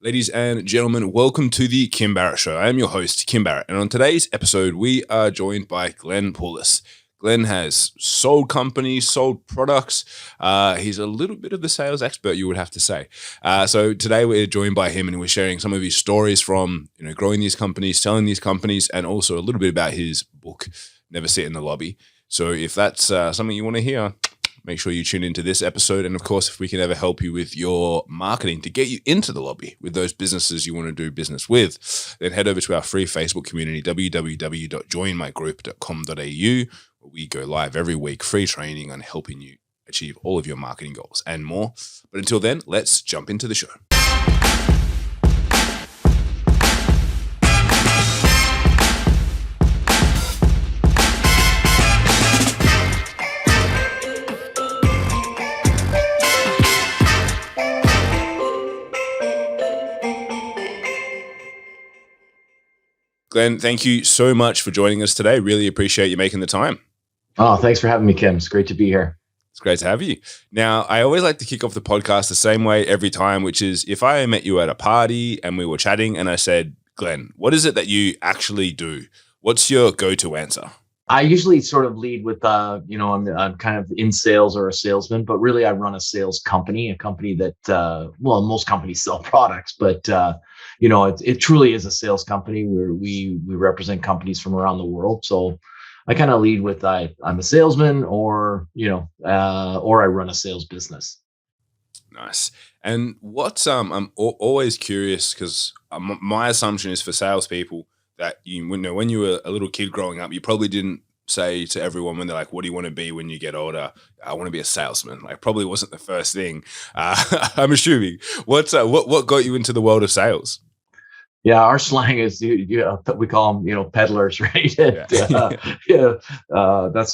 Ladies and gentlemen, welcome to the Kim Barrett Show. I am your host, Kim Barrett, and on today's episode, we are joined by Glenn Poulos. Glenn has sold companies, sold products. He's a little bit of the sales expert, you would have to say. So today we're joined by him, and we're sharing some of his stories from growing these companies, selling these companies, and also a little bit about his book, Never Sit in the Lobby. So if that's something you want to hear, make sure you tune into this episode. And of course, if we can ever help you with your marketing to get you into the lobby with those businesses you want to do business with, then head over to our free Facebook community, www.joinmygroup.com.au, where we go live every week, free training on helping you achieve all of your marketing goals and more. But until then, let's jump into the show. Glenn, thank you so much for joining us today. Really appreciate you making the time. Oh, thanks for having me, Kim. It's great to be here. It's great to have you. Now, I always like to kick off the podcast the same way every time, which is if I met you at a party and we were chatting and I said, Glenn, what is it that you actually do? What's your go-to answer? I usually sort of lead with, I'm kind of in sales or a salesman, but really I run a sales company, a company that, most companies sell products, but, it truly is a sales company where we represent companies from around the world. So I kind of lead with, I'm a salesman or I run a sales business. Nice. And what's, I'm always curious because my assumption is for salespeople, that when you were a little kid growing up, you probably didn't say to everyone when they're like, what do you want to be when you get older? I want to be a salesman. Like, probably wasn't the first thing. I'm assuming. What got you into the world of sales? Yeah, our slang is we call them peddlers, right? That's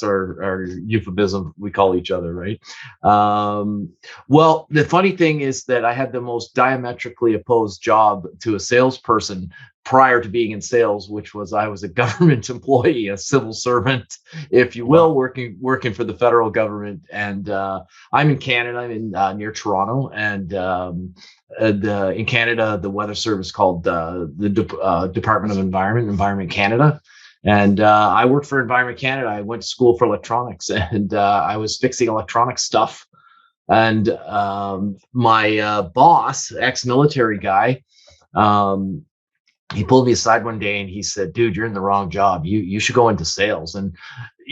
our euphemism we call each other, right? Well, the funny thing is that I had the most diametrically opposed job to a salesperson prior to being in sales, which was I was a government employee, a civil servant, if you will, working for the federal government. And I'm in Canada. I'm in near Toronto, and in Canada, the weather service called the Department of Environment Canada. And I worked for Environment Canada. I went to school for electronics, and I was fixing electronic stuff. And my boss, ex-military guy, he pulled me aside one day and he said, dude, you're in the wrong job. You should go into sales. And,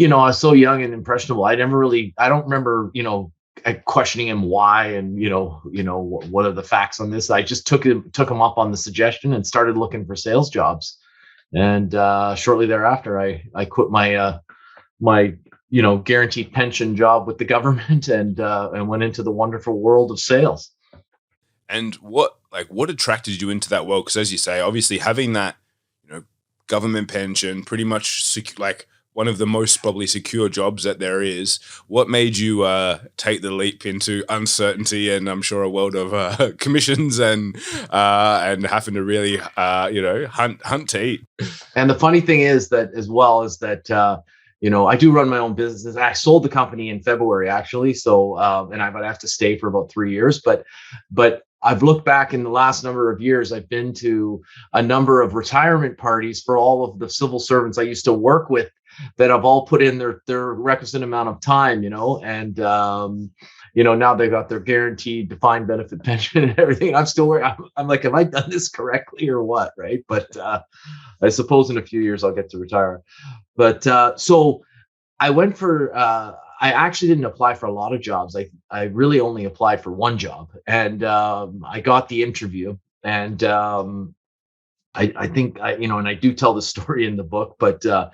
I was so young and impressionable. I don't remember, questioning him why and, what are the facts on this. I just took him up on the suggestion and started looking for sales jobs. And shortly thereafter, I quit my guaranteed pension job with the government and went into the wonderful world of sales. And what attracted you into that world? Because as you say, obviously having that, government pension, pretty much like one of the most probably secure jobs that there is. What made you take the leap into uncertainty and I'm sure a world of commissions and having to really, hunt to eat? And the funny thing is that I do run my own business. I sold the company in February, actually. So, and I would have to stay for about 3 years, but I've looked back in the last number of years. I've been to a number of retirement parties for all of the civil servants I used to work with that have all put in their requisite amount of time, and now they've got their guaranteed defined benefit pension and everything. I'm still I'm like, have I done this correctly or what? Right. But I suppose in a few years I'll get to retire. But so I went for, I actually didn't apply for a lot of jobs. I really only applied for one job, and I got the interview, and I think and I do tell the story in the book, but I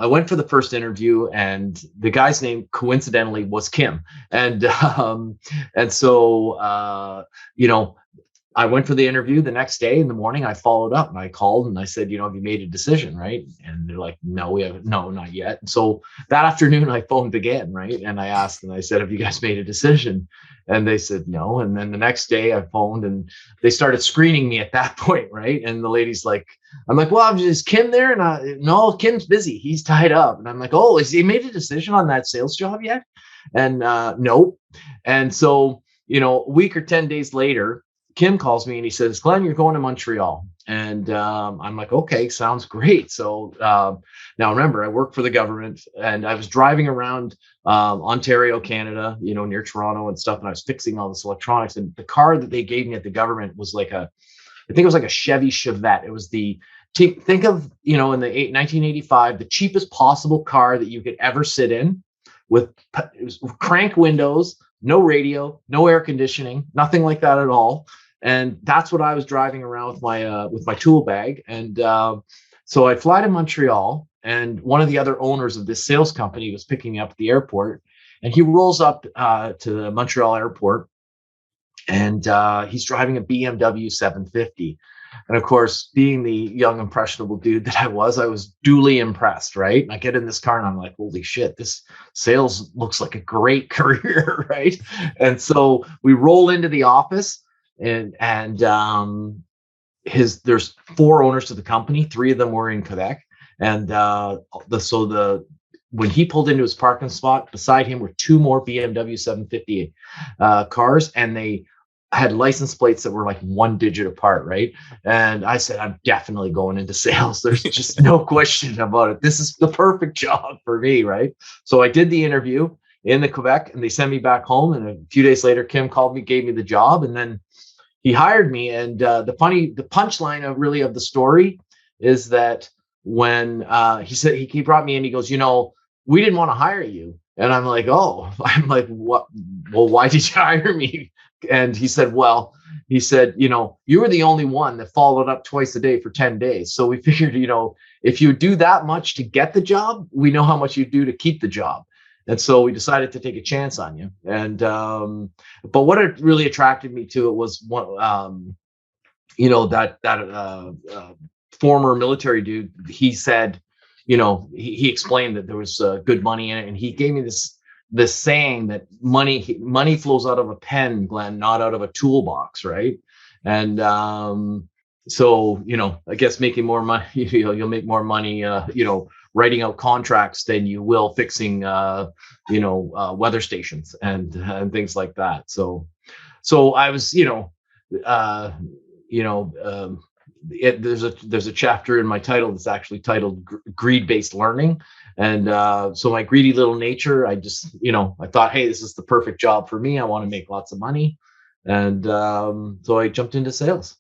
went for the first interview, and the guy's name coincidentally was Kim, and so I went for the interview. The next day in the morning, I followed up and I called and I said, have you made a decision, right? And they're like, no, not yet. And so that afternoon I phoned again, right? And I asked and I said, have you guys made a decision? And they said no. And then the next day I phoned and they started screening me at that point, right? And the lady's like, I'm like, well, is Kim there? And no, Kim's busy. He's tied up. And I'm like, oh, has he made a decision on that sales job yet? And nope. And so a week or 10 days later, Kim calls me and he says, Glenn, you're going to Montreal. And I'm like, okay, sounds great. So now remember, I work for the government and I was driving around Ontario, Canada, near Toronto and stuff. And I was fixing all this electronics. And the car that they gave me at the government was I think it was like a Chevy Chevette. It was think of, in the 1985, the cheapest possible car that you could ever sit in with crank windows, no radio, no air conditioning, nothing like that at all. And that's what I was driving around with my tool bag. And so I fly to Montreal, and one of the other owners of this sales company was picking me up at the airport, and he rolls up to the Montreal airport, and he's driving a BMW 750. And of course, being the young, impressionable dude that I was duly impressed, right? And I get in this car and I'm like, holy shit, this sales looks like a great career, right? And so we roll into the office, and there's 4 owners to the company. 3 of them were in Quebec. And when he pulled into his parking spot, beside him were 2 more BMW 750 cars, and they had license plates that were like 1 digit apart, right? And I said, I'm definitely going into sales. There's just no question about it. This is the perfect job for me, right? So I did the interview in the Quebec, and they sent me back home. And a few days later, Kim called me, gave me the job, and then he hired me. And the punchline of the story is that when he brought me in, he goes, we didn't want to hire you. And I'm like, what? Well, why did you hire me? And he said, you were the only one that followed up twice a day for 10 days. So we figured, if you do that much to get the job, we know how much you do to keep the job. And so we decided to take a chance on you. And, but what it really attracted me to it was that former military dude. He said, he explained that there was good money in it. And he gave me this saying that money flows out of a pen, Glenn, not out of a toolbox, right? And so I guess making more money, you'll make more money, writing out contracts than you will fixing, weather stations and things like that. So I was, there's a chapter in my title that's actually titled Greed-Based Learning. And so my greedy little nature, I just, I thought, hey, this is the perfect job for me. I want to make lots of money. And so I jumped into sales.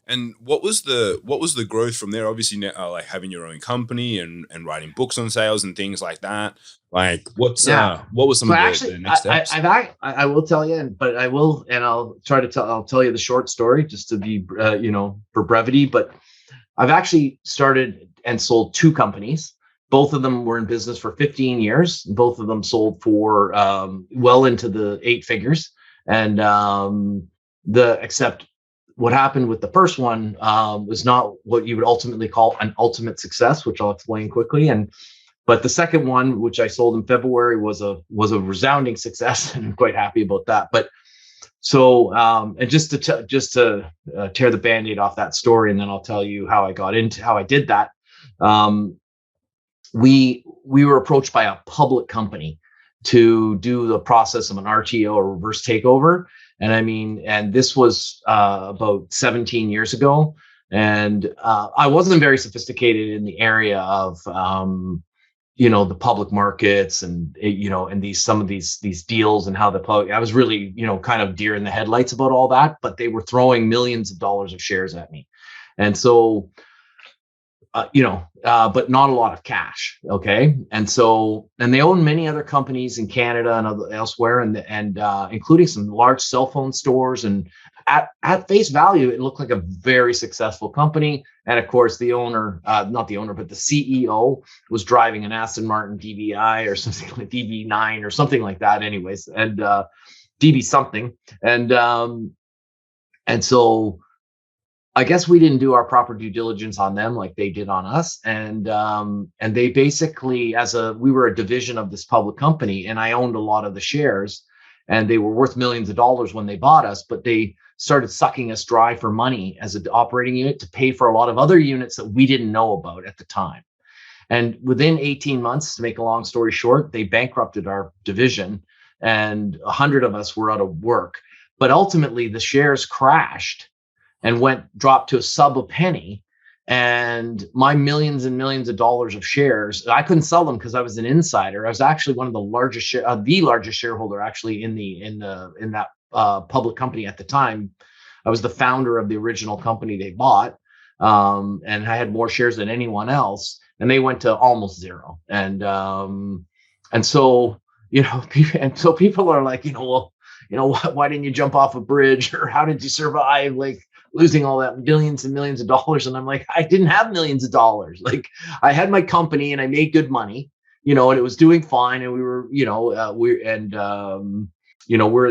And what was the growth from there? Obviously, like having your own company and writing books on sales and things like that. Like, what was some of the next steps? I will tell you, but I will, and I'll tell you the short story just to be, for brevity. But I've actually started and sold 2 companies. Both of them were in business for 15 years. Both of them sold for well into the 8 figures. And except what happened with the first one was not what you would ultimately call an ultimate success, which I'll explain quickly. But the second one, which I sold in February, was a resounding success, and I'm quite happy about that. But so, and just to tear the Band-Aid off that story, and then I'll tell you how I did that. We were approached by a public company to do the process of an RTO, or reverse takeover. And this was about 17 years ago. And I wasn't very sophisticated in the area of, the public markets and, and some of these deals and how I was really, kind of deer in the headlights about all that, but they were throwing millions of dollars of shares at me. And so, but not a lot of cash. Okay. And they own many other companies in Canada and elsewhere, and including some large cell phone stores. And at face value, it looked like a very successful company. And of course, the owner, not the owner, but the CEO was driving an Aston Martin DBI or something like DB9 or something like that anyways. And DB something. And so I guess we didn't do our proper due diligence on them like they did on us. And they basically, we were a division of this public company, and I owned a lot of the shares, and they were worth millions of dollars when they bought us, but they started sucking us dry for money as an operating unit to pay for a lot of other units that we didn't know about at the time. And within 18 months, to make a long story short, they bankrupted our division. and 100 of us were out of work. But ultimately, the shares crashed and dropped to a sub a penny. And my millions and millions of dollars of shares, I couldn't sell them because I was an insider. I was actually one of the the largest shareholder actually in that public company at the time. I was the founder of the original company they bought, and I had more shares than anyone else. And they went to almost zero. And so and so people are like, well, why didn't you jump off a bridge, or how did you survive like losing all that millions and millions of dollars? And I'm like, I didn't have millions of dollars. Like, I had my company and I made good money, and it was doing fine. And we were, we're in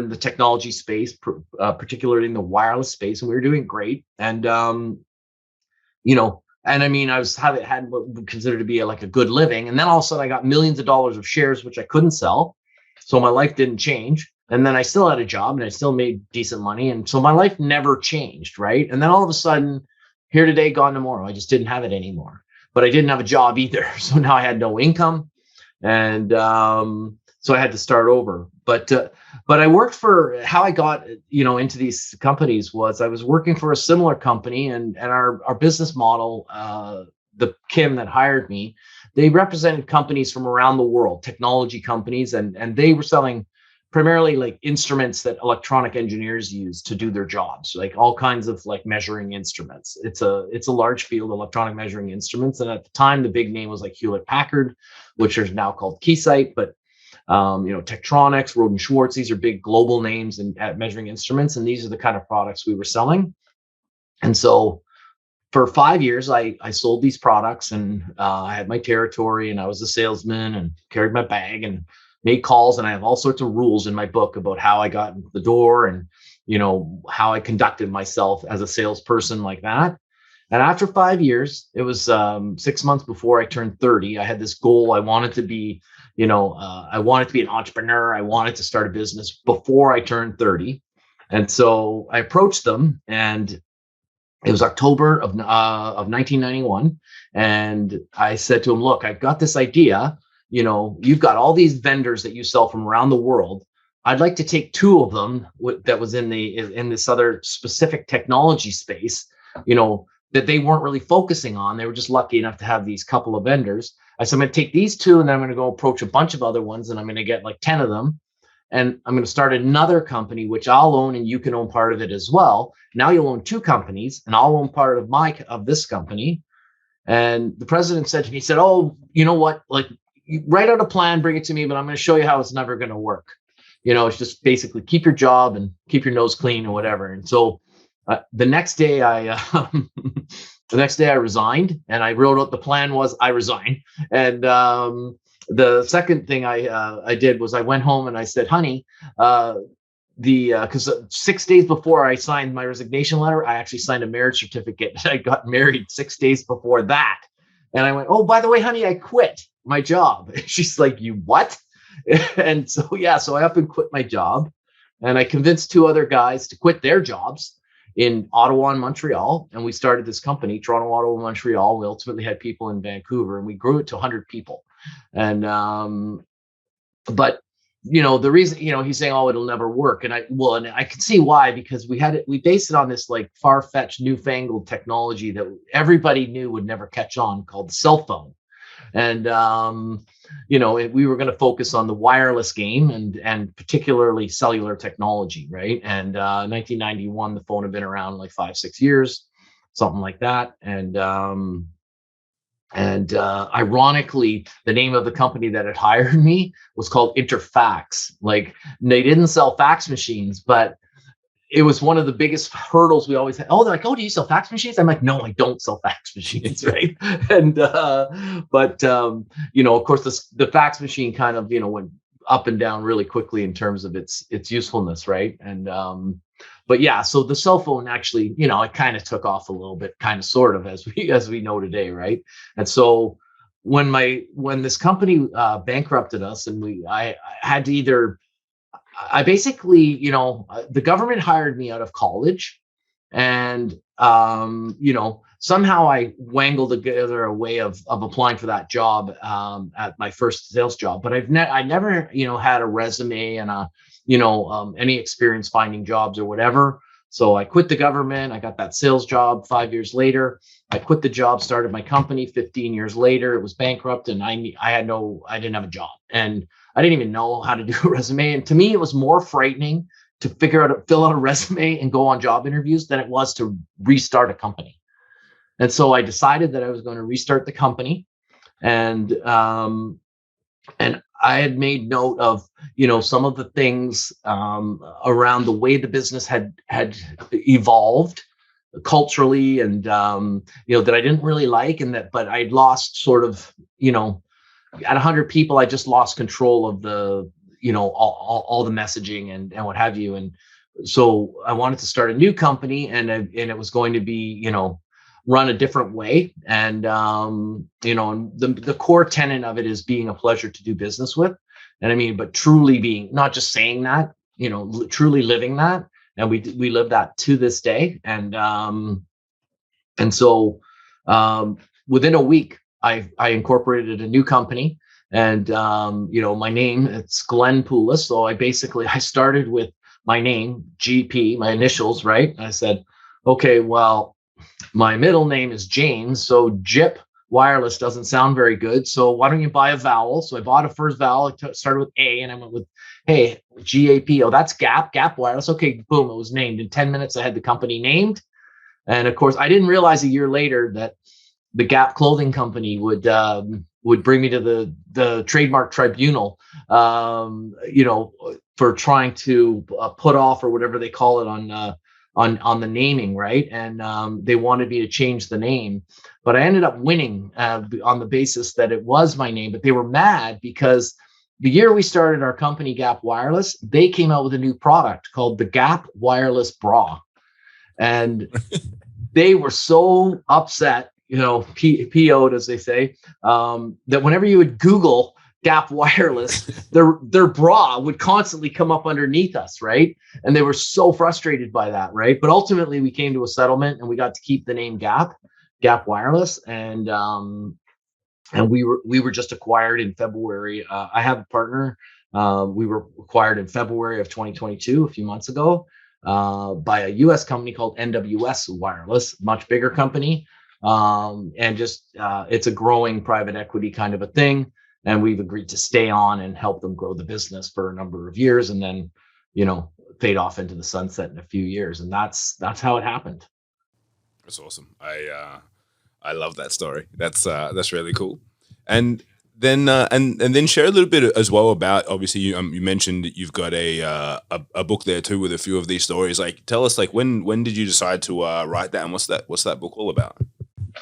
the technology space, particularly in the wireless space, and we were doing great. And and I mean, I had what we considered to be like a good living. And then all of a sudden I got millions of dollars of shares, which I couldn't sell. So my life didn't change. And then I still had a job and I still made decent money. And so my life never changed. Right. And then all of a sudden, here today, gone tomorrow, I just didn't have it anymore. But I didn't have a job either. So now I had no income. And so I had to start over. But I worked for, how I got into these companies was I was working for a similar company, and our business model, the Kim that hired me, they represented companies from around the world, technology companies, and they were selling primarily like instruments that electronic engineers use to do their jobs, like all kinds of like measuring instruments. It's a large field, electronic measuring instruments. And at the time, the big name was like Hewlett Packard, which is now called Keysight, but Tektronix, Roden Schwartz, these are big global names at measuring instruments. And these are the kind of products we were selling. And so for 5 years, I sold these products, and I had my territory, and I was a salesman and carried my bag and made calls. And I have all sorts of rules in my book about how I got into the door and, how I conducted myself as a salesperson like that. And after 5 years, it was 6 months before I turned 30. I had this goal. I wanted to be, I wanted to be an entrepreneur. I wanted to start a business before I turned 30. And so I approached them, and it was October of 1991. And I said to him, look, I've got this idea. You've got all these vendors that you sell from around the world. I'd like to take two of them that was in this other specific technology space, that they weren't really focusing on. They were just lucky enough to have these couple of vendors. I said, I'm going to take these two, and then I'm going to go approach a bunch of other ones, and I'm going to get like 10 of them. And I'm going to start another company, which I'll own, and you can own part of it as well. Now you'll own two companies, and I'll own part of this company. And the president said to me, he said, oh, you know what? Like, you write out a plan, bring it to me, but I'm going to show you how it's never going to work. It's just basically keep your job and keep your nose clean or whatever. And so the next day I resigned, and I wrote out the plan was I resigned. And the second thing I did was I went home and I said, honey, because 6 days before I signed my resignation letter, I actually signed a marriage certificate. I got married 6 days before that. And I went, oh, by the way, honey, I quit my job. She's like, you what? And so, so I up and quit my job. And I convinced two other guys to quit their jobs in Ottawa and Montreal. And we started this company, Toronto, Ottawa, Montreal. We ultimately had people in Vancouver, and we grew it to 100 people. And, but, the reason, he's saying, oh, it'll never work. And I can see why, because we based it on this like far-fetched newfangled technology that everybody knew would never catch on, called the cell phone. And, we were going to focus on the wireless game and particularly cellular technology. Right. And 1991, the phone had been around like 5-6 years, something like that. And ironically, the name of the company that had hired me was called Interfax. Like, they didn't sell fax machines, but it was one of the biggest hurdles we always had. Oh, they're like, oh, do you sell fax machines? I'm like, no, I don't sell fax machines, right? And of course, the fax machine kind of went up and down really quickly in terms of its usefulness, right? And so the cell phone actually, it kind of took off a little bit, kind of sort of as we know today, right? And so when this company bankrupted us, and I had to either. I basically, the government hired me out of college, And somehow I wangled together a way of applying for that job at my first sales job. But I never had a resume and any experience finding jobs or whatever. So I quit the government. I got that sales job 5 years later. I quit the job, started my company 15 years later. It was bankrupt, and I didn't have a job, and I didn't even know how to do a resume. And to me, it was more frightening to fill out a resume and go on job interviews than it was to restart a company. And so I decided that I was going to restart the company, and I had made note of some of the things around the way the business had evolved culturally, and that I didn't really like, but I'd lost sort of at 100 people, I just lost control of the all the messaging and what have you. And so I wanted to start a new company, and it was going to be run a different way. And and the core tenet of it is being a pleasure to do business with. And I mean, but truly being, not just saying that, truly living that. And we live that to this day. And so within a week, I incorporated a new company, and my name, it's Glenn Poulos. So I started with my name, GP, my initials, right? And I said, okay, well, my middle name is James, so Jip Wireless doesn't sound very good. So why don't you buy a vowel? So I bought a first vowel. I started with A, and I went with, hey, GAP. Oh, that's Gap Wireless. Okay, boom, it was named. In 10 minutes, I had the company named. And of course, I didn't realize a year later that the Gap clothing company would bring me to the trademark tribunal, for trying to put off, or whatever they call it, on the naming, right? And they wanted me to change the name, but I ended up winning on the basis that it was my name. But they were mad because the year we started our company, Gap Wireless, they came out with a new product called the Gap Wireless Bra, and they were so upset, PO'd, as they say, that whenever you would Google Gap Wireless, their bra would constantly come up underneath us, right? And they were so frustrated by that, right? But ultimately, we came to a settlement, and we got to keep the name Gap Wireless, and we were just acquired in February. I have a partner. We were acquired in February of 2022, a few months ago, by a U.S. company called NWS Wireless, much bigger company, and just it's a growing private equity kind of a thing. And we've agreed to stay on and help them grow the business for a number of years, and then, fade off into the sunset in a few years. And that's how it happened. That's awesome. I love that story. That's really cool. And then and then share a little bit as well about, obviously you mentioned that you've got a book there too with a few of these stories. Like, tell us, like, when did you decide to write that, and what's that book all about?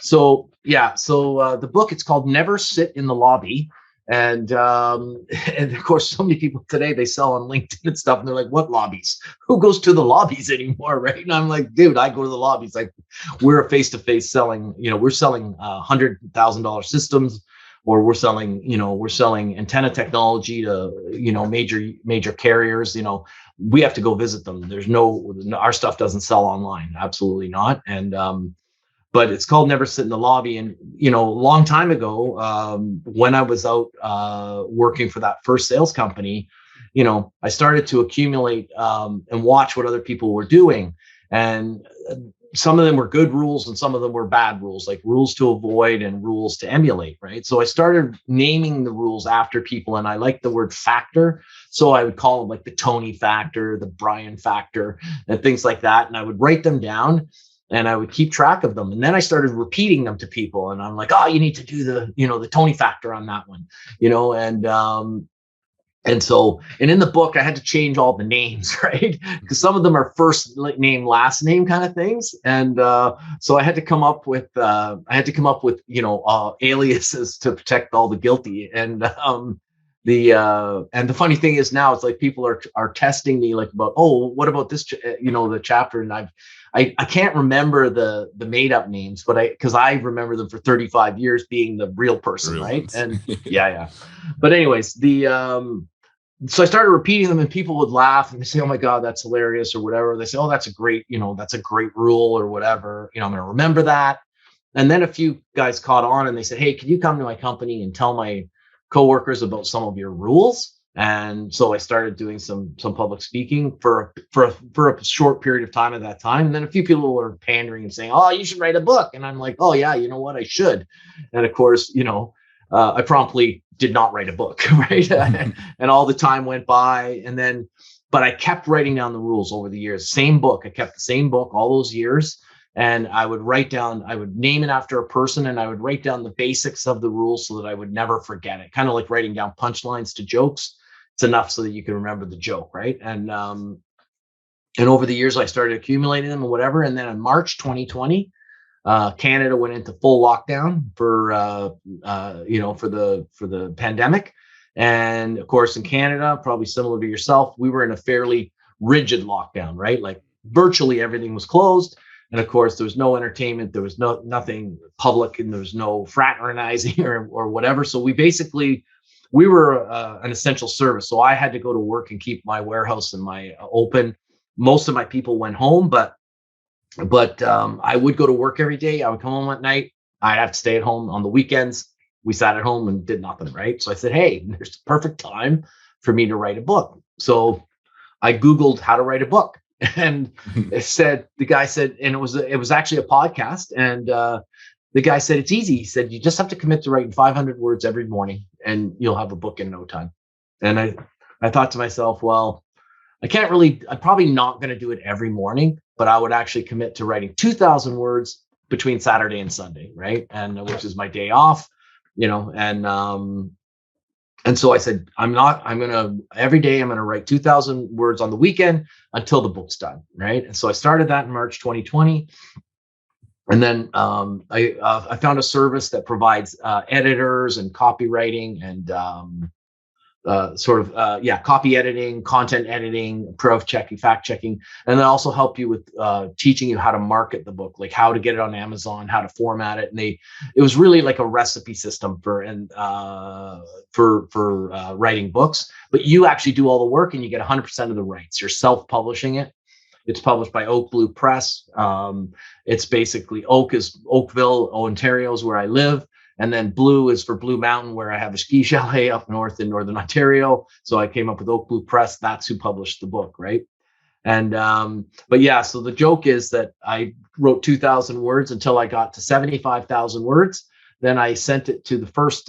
So the book, it's called Never Sit in the Lobby. And of course, so many people today, they sell on LinkedIn and stuff, and they're like, what lobbies? Who goes to the lobbies anymore, right? And I'm like, dude, I go to the lobbies. Like, we're a face-to-face selling, we're selling $100,000 systems, or we're selling antenna technology to, major carriers. We have to go visit them. Our stuff doesn't sell online. Absolutely not. And but it's called Never Sit in the Lobby. And, a long time ago, when I was out working for that first sales company, I started to accumulate and watch what other people were doing. And some of them were good rules, and some of them were bad rules, like rules to avoid and rules to emulate, right? So I started naming the rules after people, and I like the word factor. So I would call them like the Tony factor, the Brian factor, and things like that. And I would write them down, and I would keep track of them. And then I started repeating them to people, and I'm like, oh, you need to do the Tony factor on that one, and so in the book, I had to change all the names, right? Because some of them are first name, last name kind of things. And so I had to come up with aliases to protect all the guilty. And the funny thing is, now it's like people are testing me, like, about, oh, what about this, the chapter. And I can't remember the made up names, but because I remember them for 35 years being the real person, right? And yeah. But anyways, so I started repeating them, and people would laugh and they say, "Oh my God, that's hilarious," or whatever. They say, "Oh, that's a great, that's a great rule," or whatever. I'm going to remember that. And then a few guys caught on and they said, "Hey, can you come to my company and tell my coworkers about some of your rules?" And so I started doing some public speaking for a short period of time at that time. And then a few people were pandering and saying, "Oh, you should write a book." And I'm like, "Oh yeah, you know what? I should." And of course, I promptly did not write a book, right? And all the time went by, and then, but I kept writing down the rules over the years. Same book. I kept the same book all those years. And I would I would name it after a person, and I would write down the basics of the rules so that I would never forget it. Kind of like writing down punchlines to jokes. It's enough so that you can remember the joke, right? And over the years, I started accumulating them and whatever. And then in March 2020, Canada went into full lockdown for the pandemic. And of course, in Canada, probably similar to yourself, we were in a fairly rigid lockdown, right? Like virtually everything was closed. And of course, there was no entertainment, there was nothing public, and there was no fraternizing or whatever. So we were an essential service. So I had to go to work and keep my warehouse and my open. Most of my people went home, but I would go to work every day. I would come home at night. I'd have to stay at home on the weekends. We sat at home and did nothing, right? So I said, "Hey, there's the perfect time for me to write a book." So I Googled how to write a book. And the guy said, and it was actually a podcast. And the guy said, "It's easy." He said, "You just have to commit to writing 500 words every morning and you'll have a book in no time." And I thought to myself, well, I'm probably not going to do it every morning, but I would actually commit to writing 2,000 words between Saturday and Sunday, right? And which is my day off, and so I said, every day I'm going to write 2,000 words on the weekend until the book's done, right? And so I started that in March 2020. And then I found a service that provides editors and copywriting and copy editing, content editing, proof checking, fact checking, and then also help you with teaching you how to market the book, like how to get it on Amazon, how to format it. And it was really like a recipe system for writing books, but you actually do all the work and you get 100% of the rights. You're self-publishing it. It's published by Oak Blue Press. It's basically Oakville, Ontario is where I live. And then Blue is for Blue Mountain, where I have a ski chalet up north in Northern Ontario. So I came up with Oak Blue Press. That's who published the book, right? And but yeah, so the joke is that I wrote 2,000 words until I got to 75,000 words. Then I sent it to the first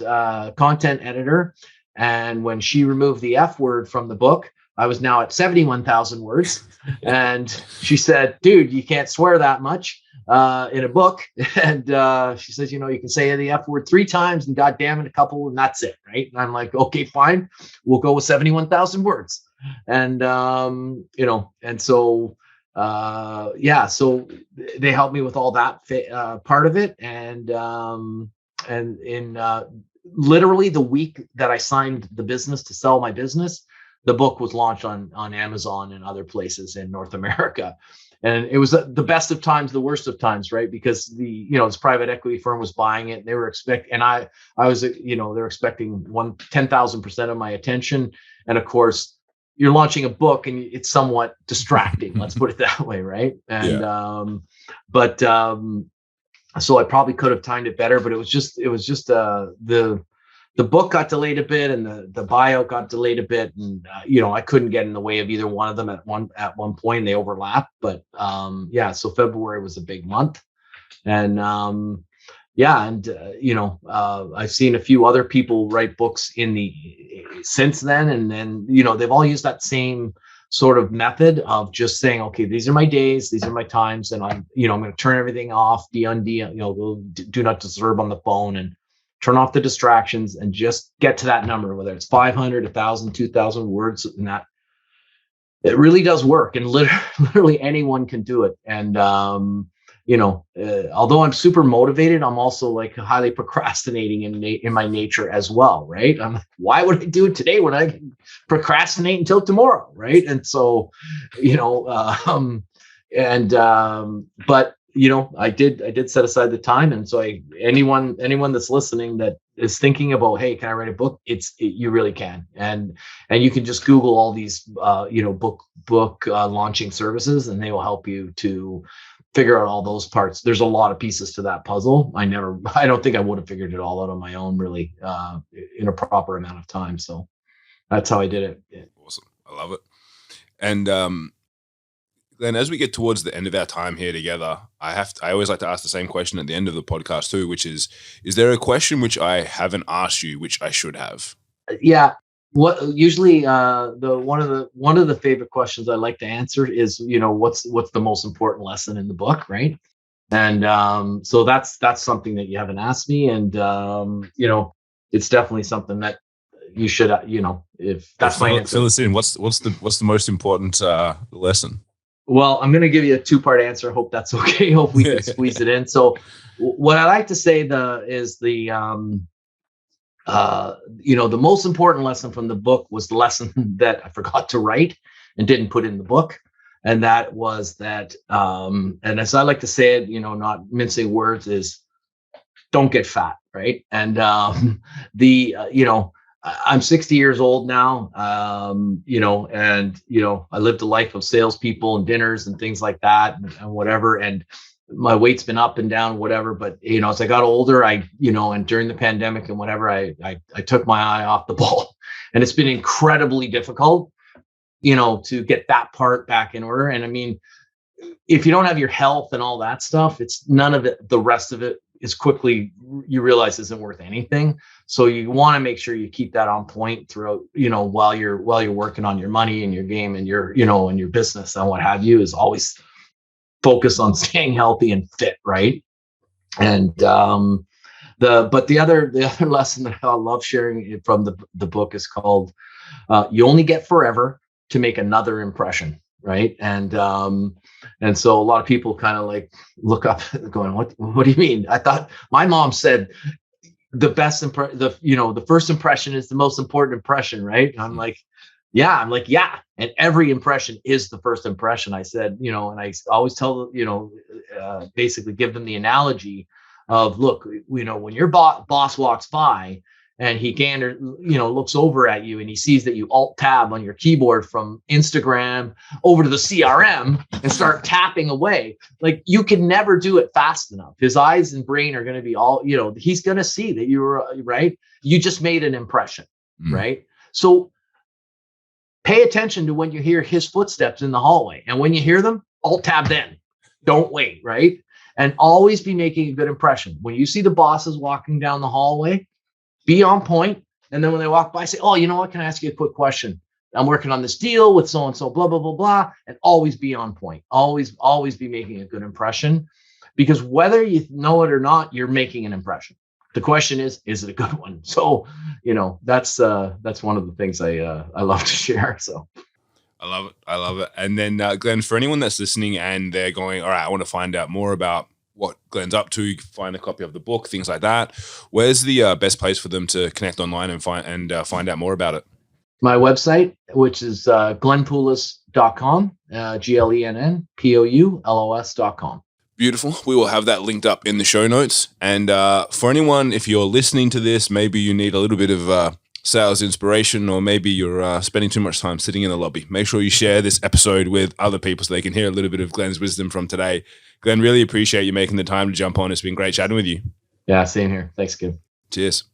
content editor. And when she removed the F word from the book, I was now at 71,000 words. And she said, "Dude, you can't swear that much in a book." And she says, "You can say the F word 3 times and God damn it a couple, and that's it." Right. And I'm like, "Okay, fine. We'll go with 71,000 words." And, and so, so they helped me with all that part of it. And in literally the week that I signed the business to sell my business, the book was launched on Amazon and other places in North America. And it was the best of times, the worst of times, right? Because this private equity firm was buying it. They were expecting, and I was, they're expecting 10,000% of my attention. And of course, you're launching a book and it's somewhat distracting. Let's put it that way. Right. And, so I probably could have timed it better, but it was just the book got delayed a bit and the buyout got delayed a bit. And, I couldn't get in the way of either one of them at one point. They overlapped, but so February was a big month. And I've seen a few other people write books since then. And then, they've all used that same sort of method of just saying, "Okay, these are my days, these are my times. And I'm going to turn everything off, do not disturb on the phone and turn off the distractions and just get to that number, whether it's 500, 1,000, 2,000 words." And that it really does work. And literally anyone can do it. And, although I'm super motivated, I'm also like highly procrastinating in my nature as well. Right. I'm like, why would I do it today when I can procrastinate until tomorrow? Right. And so, but I did set aside the time. And so anyone that's listening that is thinking about, hey, can I write a book? You really can, and you can just Google all these book launching services, and they will help you to figure out all those parts. There's a lot of pieces to that puzzle. I don't think I would have figured it all out on my own, really, in a proper amount of time. So that's how I did it. Yeah. Awesome. I love it. And Glenn, as we get towards the end of our time here together, I always like to ask the same question at the end of the podcast too, which is there a question which I haven't asked you, which I should have? Yeah. What usually one of the favorite questions I like to answer is, what's the most important lesson in the book, right? And so that's something that you haven't asked me, and it's definitely something that you should, if that's my answer. Fill us in. What's the most important lesson? Well, I'm going to give you a two-part answer. Hope that's okay. Hope we can squeeze it in. So what I like to say is the most important lesson from the book was the lesson that I forgot to write and didn't put in the book. And that was that, and as I like to say it, not mincing words, is don't get fat, right? And I'm 60 years old now, and I lived a life of salespeople and dinners and things like that, and whatever. And my weight's been up and down, whatever. But as I got older, and during the pandemic and whatever, I took my eye off the ball, and it's been incredibly difficult, to get that part back in order. And I mean, if you don't have your health and all that stuff, it's none of it. The rest of it is quickly you realize isn't worth anything. So you want to make sure you keep that on point throughout, while you're working on your money and your game and your, and your business and what have you, is always focus on staying healthy and fit, right? And the other lesson that I love sharing from the book is called "You Only Get Forever to Make Another Impression," right? And so a lot of people kind of like look up going, what do you mean? I thought my mom said the best the first impression is the most important impression, right? And I'm like, yeah. And every impression is the first impression. I said, and I always tell, basically give them the analogy of, look, when your boss walks by and he looks over at you and he sees that you alt tab on your keyboard from Instagram over to the CRM and start tapping away, like, you can never do it fast enough. His eyes and brain are going to be all, he's going to see that you were right. You just made an impression, right? So pay attention to when you hear his footsteps in the hallway, and when you hear them, alt tab then. Don't wait, right? And always be making a good impression. When you see the bosses walking down the hallway, be on point. And then when they walk by, say, oh, you know what? Can I ask you a quick question? I'm working on this deal with so-and-so, blah, blah, blah, blah. And always be on point. Always be making a good impression, because whether you know it or not, you're making an impression. The question is it a good one? So, that's one of the things I love to share. So I love it. And then Glenn, for anyone that's listening and they're going, all right, I want to find out more about what Glenn's up to, find a copy of the book, things like that, where's the best place for them to connect online and find out more about it? My website, which is glennpoulos.com, GLENNPOULOS.com. Beautiful. We will have that linked up in the show notes. And for anyone, if you're listening to this, maybe you need a little bit of sales inspiration, or maybe you're spending too much time sitting in the lobby, make sure you share this episode with other people so they can hear a little bit of Glenn's wisdom from today. Glenn, really appreciate you making the time to jump on. It's been great chatting with you. Yeah, same here. Thanks, Kim. Cheers.